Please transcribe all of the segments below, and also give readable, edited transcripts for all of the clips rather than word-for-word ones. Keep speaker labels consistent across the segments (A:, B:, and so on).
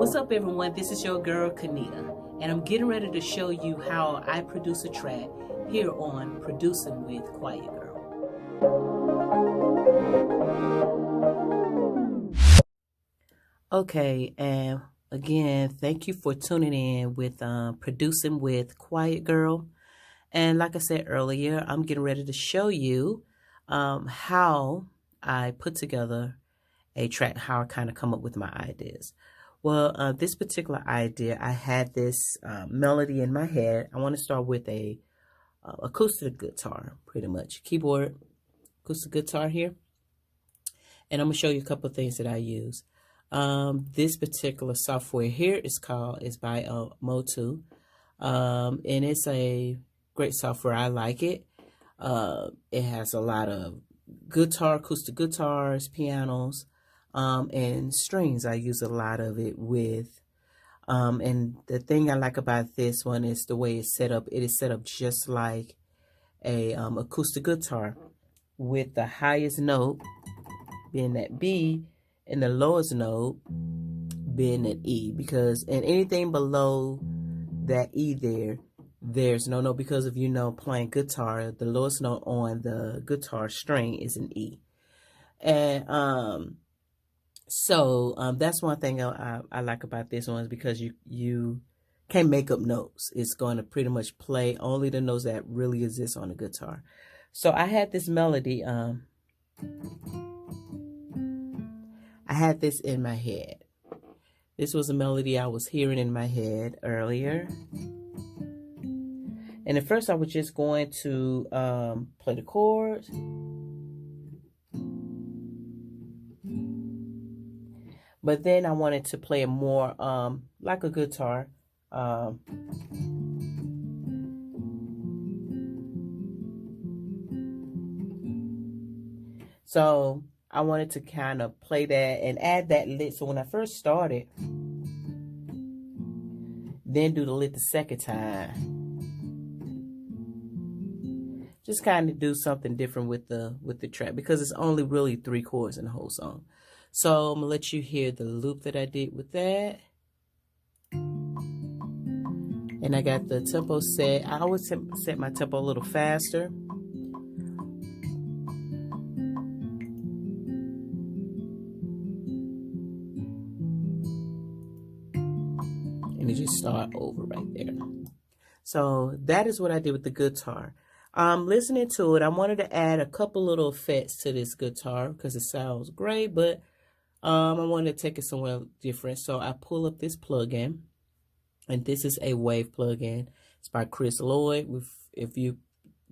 A: What's up, everyone? This is your girl Kanita, and I'm getting ready to show you how I produce a track here on Producing with QuietGirl. Okay, and again, thank you for tuning in with Producing with QuietGirl. And like I said earlier, I'm getting ready to show you how I put together a track, how I kind of come up with my ideas. Well, this particular idea, I had this melody in my head. I want to start with a acoustic guitar, pretty much. Keyboard, acoustic guitar here. And I'm going to show you a couple of things that I use. This particular software here is by Motu. And it's a great software. I like it. It has a lot of acoustic guitars, pianos, and strings. I use a lot of it with. And the thing I like about this one is the way it's set up. It is set up just like a acoustic guitar, with the highest note being that B and the lowest note being an E, because and anything below that E there's no note, because if you know playing guitar, the lowest note on the guitar string is an E. And so that's one thing I like about this one, is because you can't make up notes. It's going to pretty much play only the notes that really exist on the guitar. So I had this melody. I had this in my head. This was a melody I was hearing in my head earlier. And at first I was just going to play the chords. But then I wanted to play it more like a guitar. So I wanted to kind of play that and add that lick. So when I first started, then do the lick the second time. Just kind of do something different with the track, because it's only really 3 chords in the whole song. So I'm gonna let you hear the loop that I did with that. And I got the tempo set. I always set my tempo a little faster. And it just start over right there. So that is what I did with the guitar. Listening to it, I wanted to add a couple little effects to this guitar because it sounds great, but I wanted to take it somewhere different. So I pull up this plugin, and this is a wave plugin. It's by Chris Lloyd. If you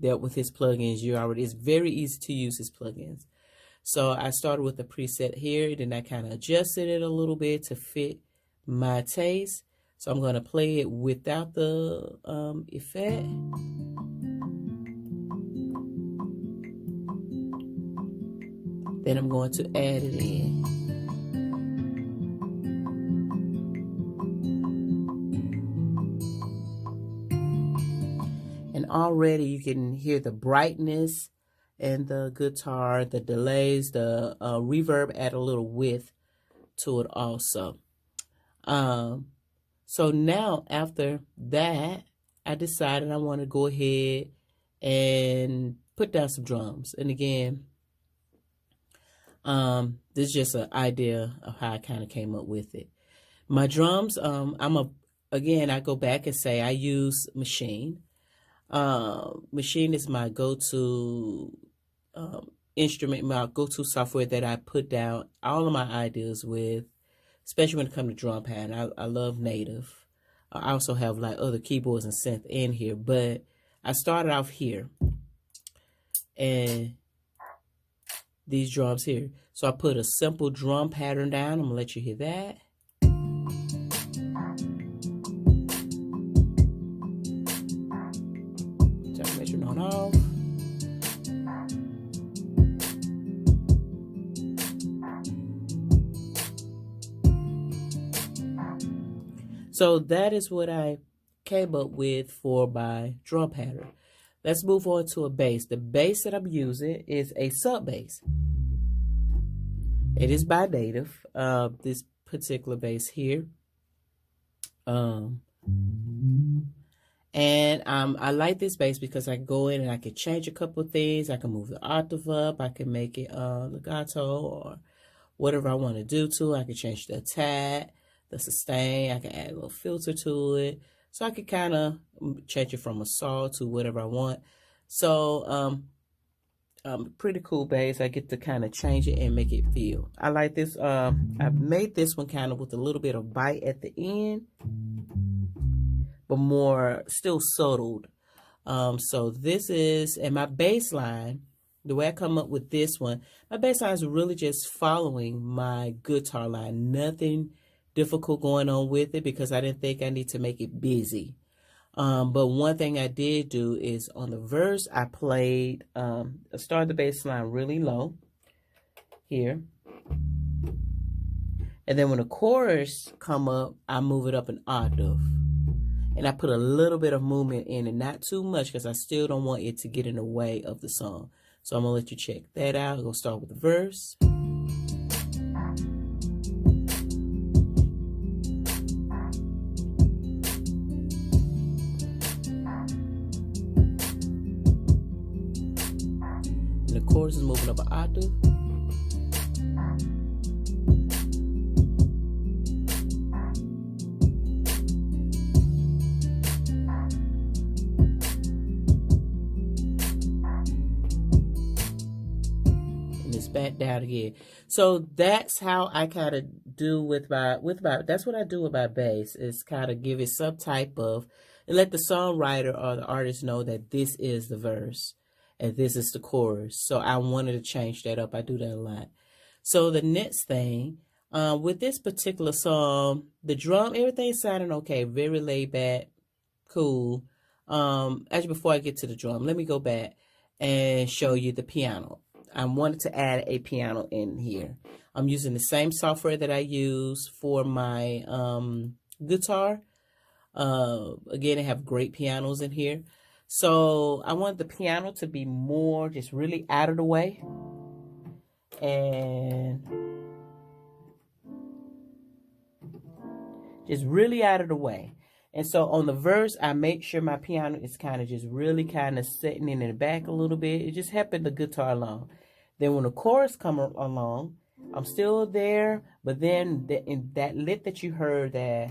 A: dealt with his plugins, it's very easy to use his plugins. So I started with a preset here, then I kind of adjusted it a little bit to fit my taste. So I'm going to play it without the effect. Then I'm going to add it in. And already you can hear the brightness and the guitar, the delays, the reverb add a little width to it also. So now after that, I decided I want to go ahead and put down some drums. And again, this is just an idea of how I kind of came up with it. My drums, again, I go back and say I use Maschine. Maschine is my go-to instrument, my go-to software that I put down all of my ideas with, especially when it comes to drum pattern. I love native. I also have like other keyboards and synth in here, but I started off here and these drums here. So I put a simple drum pattern down. I'm gonna let you hear that. Turn measuring on off. So that is what I came up with for my drum pattern. Let's move on to a bass. The bass that I'm using is a sub bass. It is by Native, this particular bass here. Um, and I like this bass because I can go in and I can change a couple of things. I can move the octave up. I can make it legato or whatever I want to do to it. I can change the attack, the sustain. I can add a little filter to it. So I can kind of change it from a saw to whatever I want. So pretty cool bass. I get to kind of change it and make it feel. I like this. I made this one kind of with a little bit of bite at the end, but more still subtle. So this is, and my bass line, the way I come up with this one, my bass line is really just following my guitar line. Nothing difficult going on with it because I didn't think I need to make it busy. But one thing I did do is on the verse, I played, I started the bass line really low here. And then when the chorus come up, I move it up an octave. And I put a little bit of movement in it, not too much because I still don't want it to get in the way of the song. So I'm going to let you check that out. I'm going to start with the verse. And the chorus is moving up an octave. Back down again. So that's how I kind of do with my that's what I do with my bass, is kind of give it some type of, and let the songwriter or the artist know that this is the verse and this is the chorus. So I wanted to change that up. I do that a lot. So the next thing, with this particular song, the drum, everything sounding okay, very laid back, cool. Actually, before I get to the drum, let me go back and show you the piano. I wanted to add a piano in here. I'm using the same software that I use for my guitar. Again, I have great pianos in here. So I want the piano to be more just really out of the way. And just really out of the way. And so on the verse, I make sure my piano is kind of just really kind of sitting in the back a little bit. It just helping the guitar along. Then when the chorus comes along, I'm still there, but then in that lick that you heard, that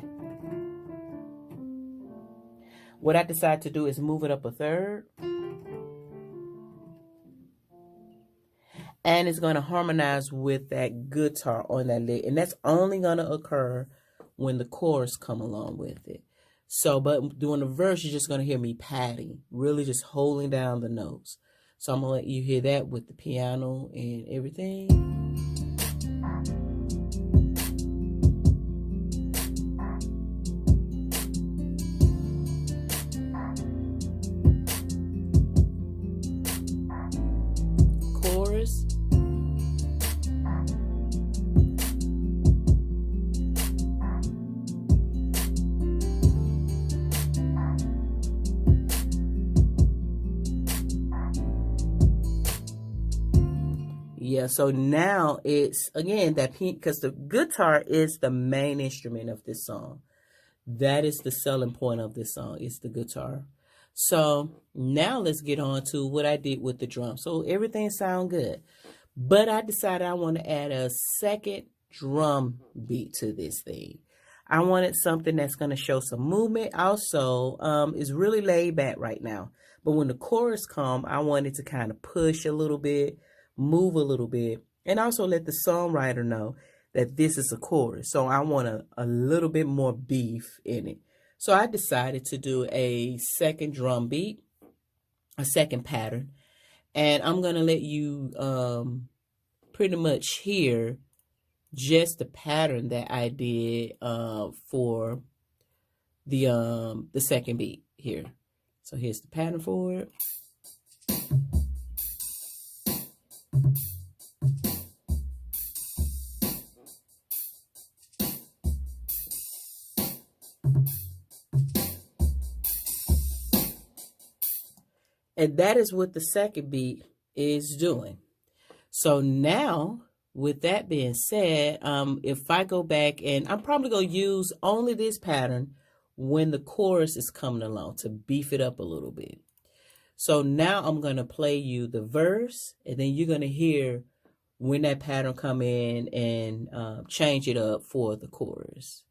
A: what I decided to do is move it up a third. And it's going to harmonize with that guitar on that lick. And that's only going to occur when the chorus come along with it. So, but doing the verse, you're just going to hear me padding, really just holding down the notes. So I'm going to let you hear that with the piano and everything. Chorus. Yeah, so now it's, again, that because the guitar is the main instrument of this song. That is the selling point of this song, is the guitar. So now let's get on to what I did with the drum. So everything sounds good. But I decided I want to add a second drum beat to this thing. I wanted something that's going to show some movement. Also, it's really laid back right now. But when the chorus comes, I wanted to kind of push a little bit, move a little bit, and also let the songwriter know that this is a chorus. So I want a little bit more beef in it. So I decided to do a second drum beat, a second pattern, and I'm going to let you pretty much hear just the pattern that I did for the second beat here. So here's the pattern for it. And that is what the second beat is doing. So now, with that being said, if I go back, and I'm probably going to use only this pattern when the chorus is coming along, to beef it up a little bit. So now I'm going to play you the verse, and then you're going to hear when that pattern come in and change it up for the chorus.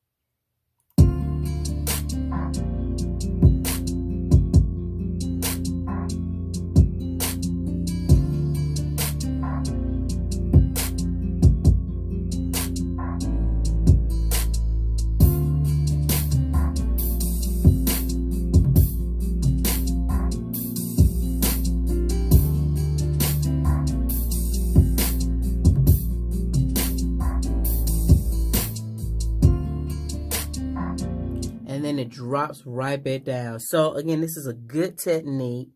A: And then it drops right back down. So again, this is a good technique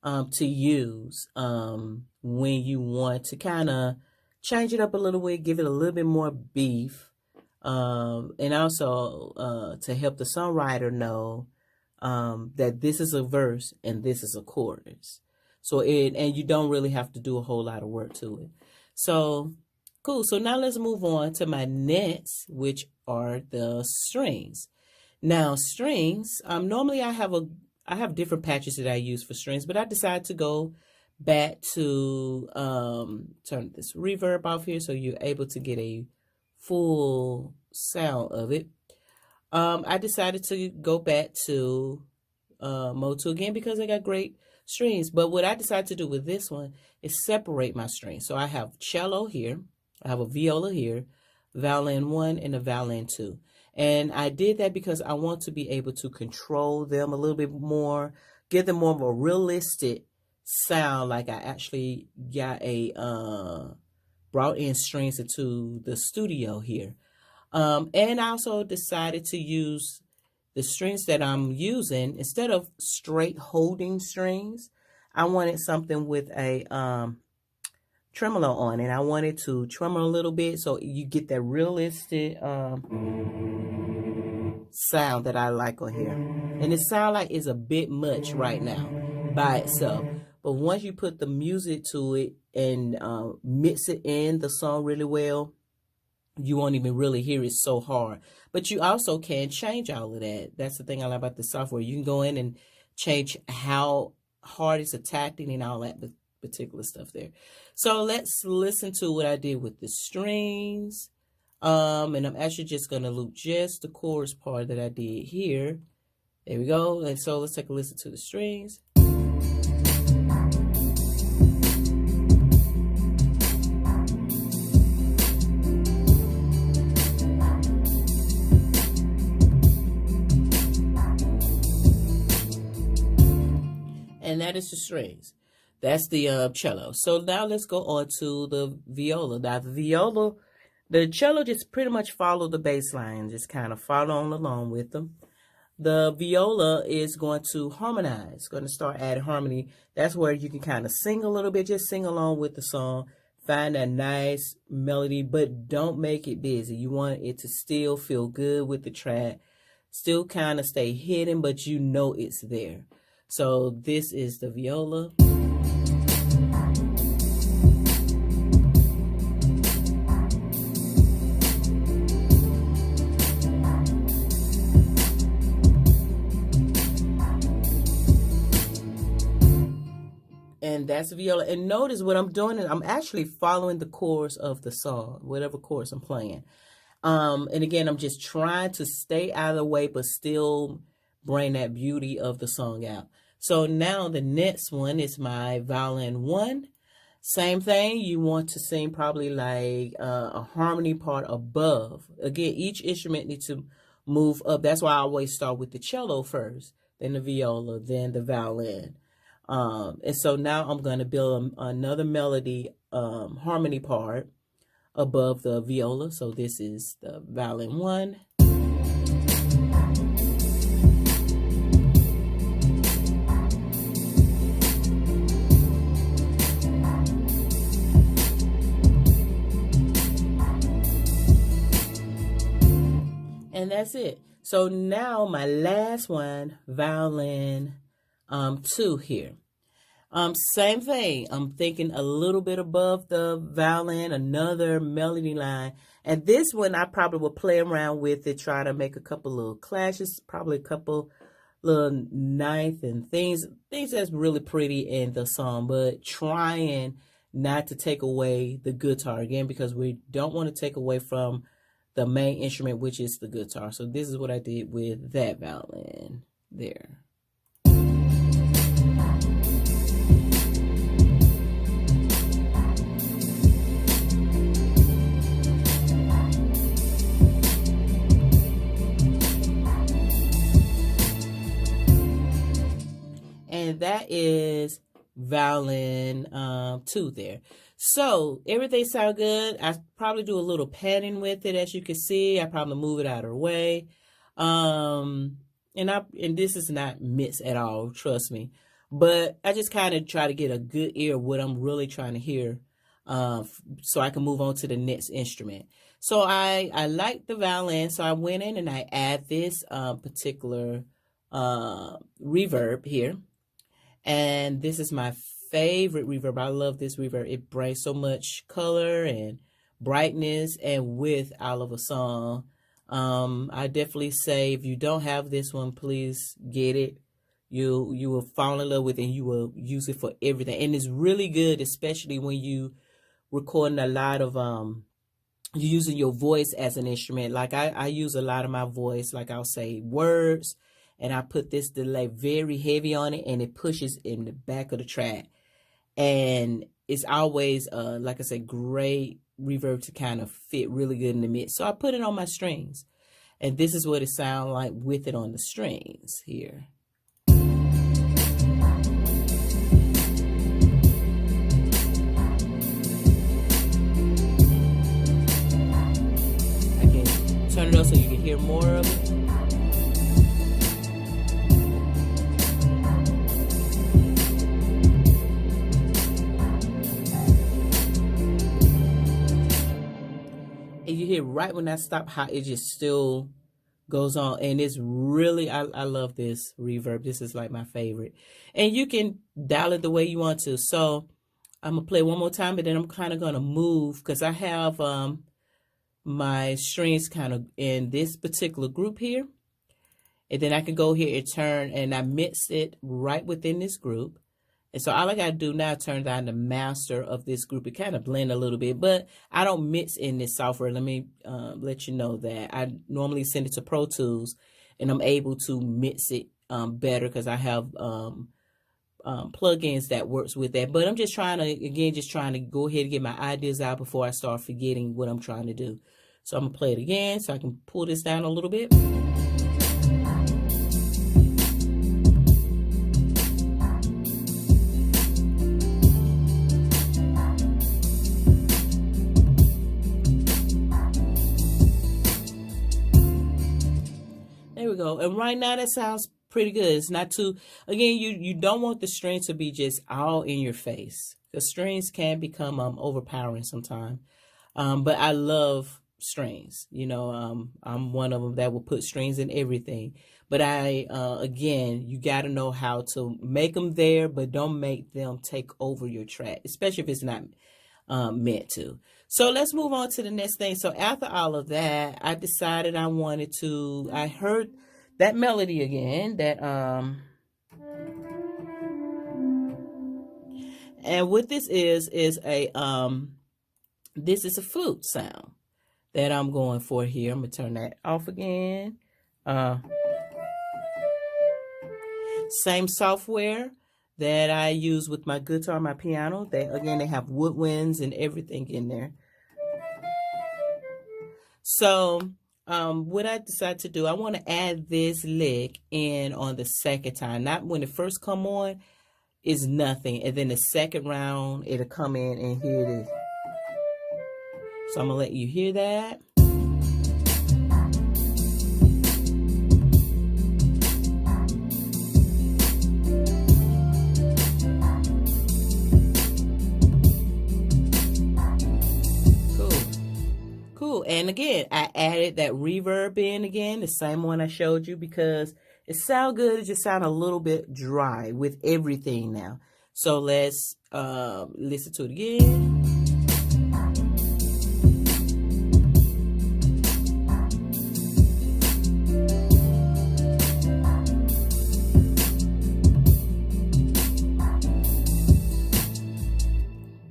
A: to use when you want to kind of change it up a little bit, give it a little bit more beef, and also to help the songwriter know that this is a verse and this is a chorus. So and you don't really have to do a whole lot of work to it. So cool. So now let's move on to my next, which are the strings. Now strings, normally I have different patches that I use for strings, but I decided to go back to turn this reverb off here so you're able to get a full sound of it. I decided to go back to Motu again because I got great strings. But what I decided to do with this one is separate my strings. So I have cello here, I have a viola here, violin 1 and a violin 2. And I did that because I want to be able to control them a little bit more, give them more of a realistic sound, like I actually got brought in strings into the studio here. And I also decided to use the strings that I'm using, instead of straight holding strings, I wanted something with a tremolo on it. I wanted to tremolo a little bit so you get that realistic sound that I like on here. And it sounds like it's a bit much right now by itself. But once you put the music to it and mix it in the song really well, you won't even really hear it so hard. But you also can change all of that. That's the thing I like about the software. You can go in and change how hard it's attacking and all that particular stuff there. So let's listen to what I did with the strings. And I'm actually just going to loop just the chorus part that I did here. There we go. And so let's take a listen to the strings. And that is the strings. That's the cello. So now let's go on to the viola. Now the cello just pretty much follow the bass line, just kind of follow on along with them. The viola is going to harmonize, going to start adding harmony. That's where you can kind of sing a little bit, just sing along with the song, find that nice melody, but don't make it busy. You want it to still feel good with the track, still kind of stay hidden, but you know it's there. So this is the viola. And that's viola. And notice what I'm doing is I'm actually following the chorus of the song, whatever chorus I'm playing. And again, I'm just trying to stay out of the way, but still bring that beauty of the song out. So now the next one is my violin 1. Same thing. You want to sing probably like a harmony part above. Again, each instrument needs to move up. That's why I always start with the cello first, then the viola, then the violin. And so now I'm going to build another melody harmony part above the viola. So this is the violin 1. And that's it. So now my last one, violin 2 here. Same thing. I'm thinking a little bit above the violin, another melody line. And this one, I probably will play around with it, try to make a couple little clashes, probably a couple little ninth and things that's really pretty in the song, but trying not to take away the guitar again, because we don't want to take away from the main instrument, which is the guitar. So this is what I did with that violin there. And that is violin 2 there. So everything sounds good. I probably do a little padding with it, as you can see. I probably move it out of the way. And this is not mixed at all, trust me. But I just kind of try to get a good ear of what I'm really trying to hear, so I can move on to the next instrument. So I like the violin, so I went in and I add this particular reverb here. And this is my favorite reverb. I love this reverb. It brings so much color and brightness and width out of a song. I definitely say if you don't have this one, please get it. You will fall in love with it and you will use it for everything. And it's really good, especially when you recording a lot of you're using your voice as an instrument. Like I use a lot of my voice, like I'll say words. And I put this delay very heavy on it, and it pushes in the back of the track. And it's always, like I said, great reverb to kind of fit really good in the mix. So I put it on my strings. And this is what it sounds like with it on the strings here. I can turn it up so you can hear more of it. And you hear right when I stop how it just still goes on. And it's really, I love this reverb. This is like my favorite. And you can dial it the way you want to. So I'm going to play one more time, but then I'm kind of going to move because I have my strings kind of in this particular group here. And then I can go here and turn, and I mix it right within this group. And so all I got to do now is turn down the master of this group. It kind of blend a little bit, but I don't mix in this software. Let me let you know that. I normally send it to Pro Tools, and I'm able to mix it better because I have plugins that works with that. But I'm just trying to go ahead and get my ideas out before I start forgetting what I'm trying to do. So I'm going to play it again so I can pull this down a little bit. There we go. And right now that sounds pretty good. It's not too, again, you don't want the string to be just all in your face. The strings can become overpowering sometimes. But I love strings. You know, I'm one of them that will put strings in everything. But again, you got to know how to make them there, but don't make them take over your track, especially if it's not meant to. So let's move on to the next thing. So after all of that, I decided I heard that melody again, and what this is this is a flute sound that I'm going for here. I'm gonna turn that off again. Same software that I use with my guitar, my piano. They have woodwinds and everything in there. So what I decided to do, I want to add this lick in on the second time. Not when it first come on, is nothing. And then the second round, it'll come in and here it is. So I'm going to let you hear that. Cool. And again, I added that reverb in again, the same one I showed you, because it sounds good. It just sounds a little bit dry with everything now. So let's listen to it again.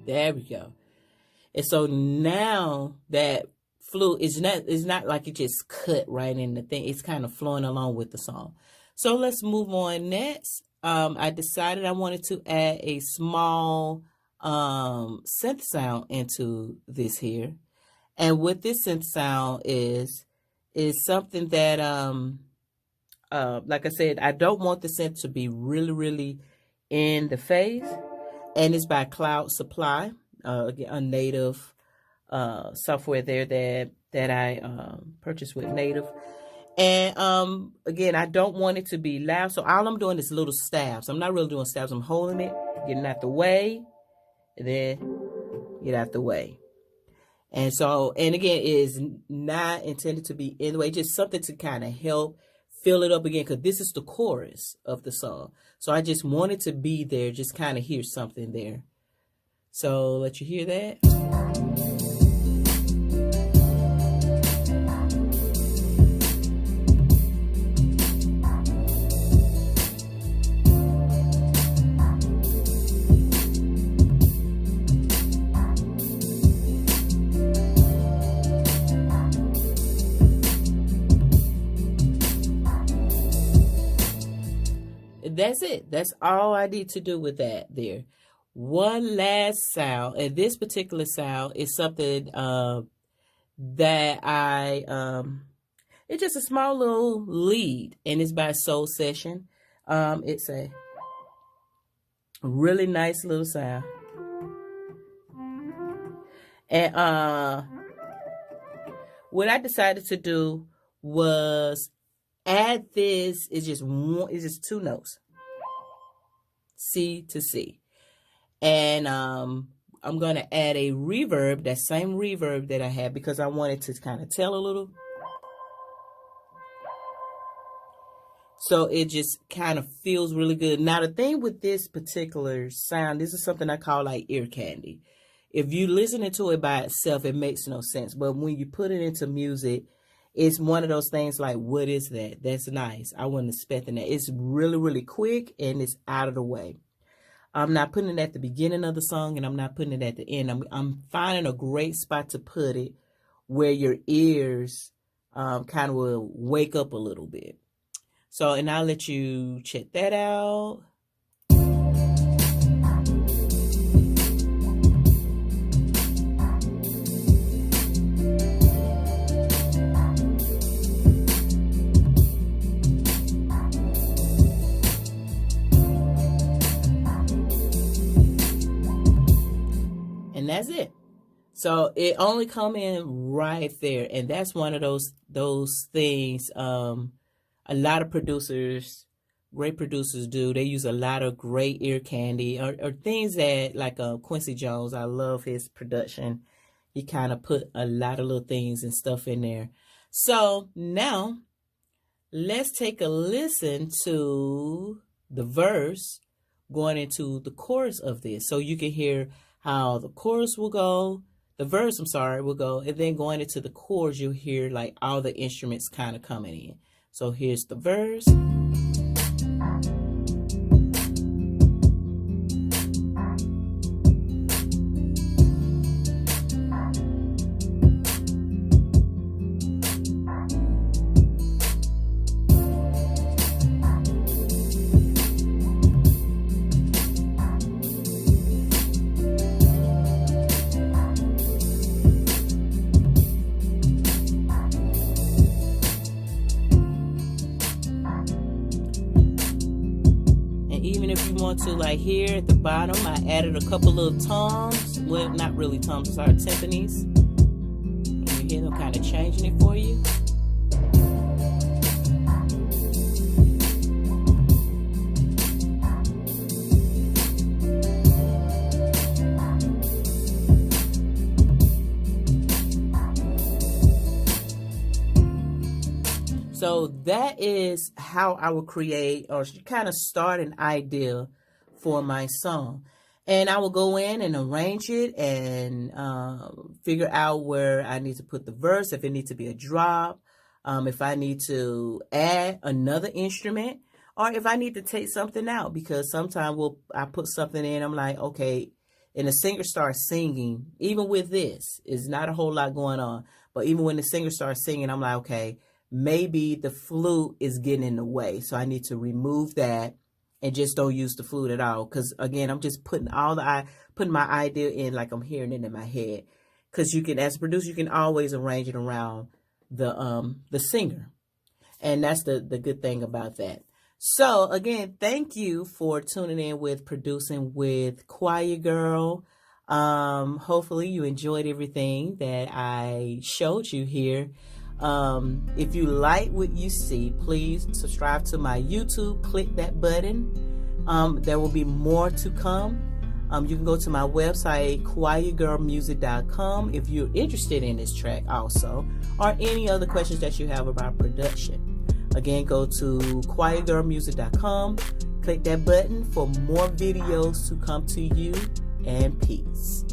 A: There we go. And so now that flute is not like it just cut right in the thing. It's kind of flowing along with the song. So let's move on next. I decided I wanted to add a small synth sound into this here. And what this synth sound is something that like I said, I don't want the synth to be really, really in the face. And it's by Cloud Supply, a native software there that I purchased with Native. And again, I don't want it to be loud, so all I'm doing is little stabs. I'm not really doing stabs. I'm holding it, getting out the way, and then get out the way. And so, and again, it is not intended to be in the way, just something to kind of help fill it up again, because this is the chorus of the song. So I just wanted to be there, just kind of hear something there. So let you hear that. That's it. That's all I need to do with that there. One last sound, and this particular sound is something that it's just a small little lead, and it's by Soul Session. It's a really nice little sound. And what I decided to do was add this. It's just two notes, C to C. And I'm going to add a reverb, that same reverb that I had, because I wanted to kind of tell a little. So it just kind of feels really good. Now, the thing with this particular sound, this is something I call like ear candy. If you listen to it by itself, it makes no sense. But when you put it into music, it's one of those things like, what is that? That's nice. I wasn't expecting that. It's really, really quick, and it's out of the way. I'm not putting it at the beginning of the song, and I'm not putting it at the end. I'm finding a great spot to put it where your ears kind of will wake up a little bit. So, and I'll let you check that out. And that's it. So it only come in right there, and that's one of those things. A lot of producers, great producers do. They use a lot of great ear candy or things that, like Quincy Jones. I love his production. He kind of put a lot of little things and stuff in there. So now let's take a listen to the verse going into the chorus of this, so you can hear how the chorus will go. The verse, I'm sorry, will go, and then going into the chorus, you'll hear like all the instruments kind of coming in. So here's the verse. Even if you want to, like here at the bottom, I added a couple little toms. Well, not really toms, sorry, timpanis. And you hear them kind of changing it for you. So that is how I would create or kind of start an idea for my song. And I will go in and arrange it and figure out where I need to put the verse, if it needs to be a drop, if I need to add another instrument, or if I need to take something out, because sometimes I put something in, I'm like, okay, and the singer starts singing. Even with this, it's not a whole lot going on, but even when the singer starts singing, I'm like, okay, maybe the flute is getting in the way, so I need to remove that and just don't use the flute at all. Because again, I'm just putting putting my idea in like I'm hearing it in my head. Because you can, as a producer, you can always arrange it around the singer, and that's the good thing about that. So again, thank you for tuning in with Producing with QuietGirl. Hopefully you enjoyed everything that I showed you here. If you like what you see, please subscribe to my YouTube. Click that button. There will be more to come. You can go to my website, QuietGirlMusic.com, if you're interested in this track also, or any other questions that you have about production. Again, go to QuietGirlMusic.com. Click that button for more videos to come to you, and peace.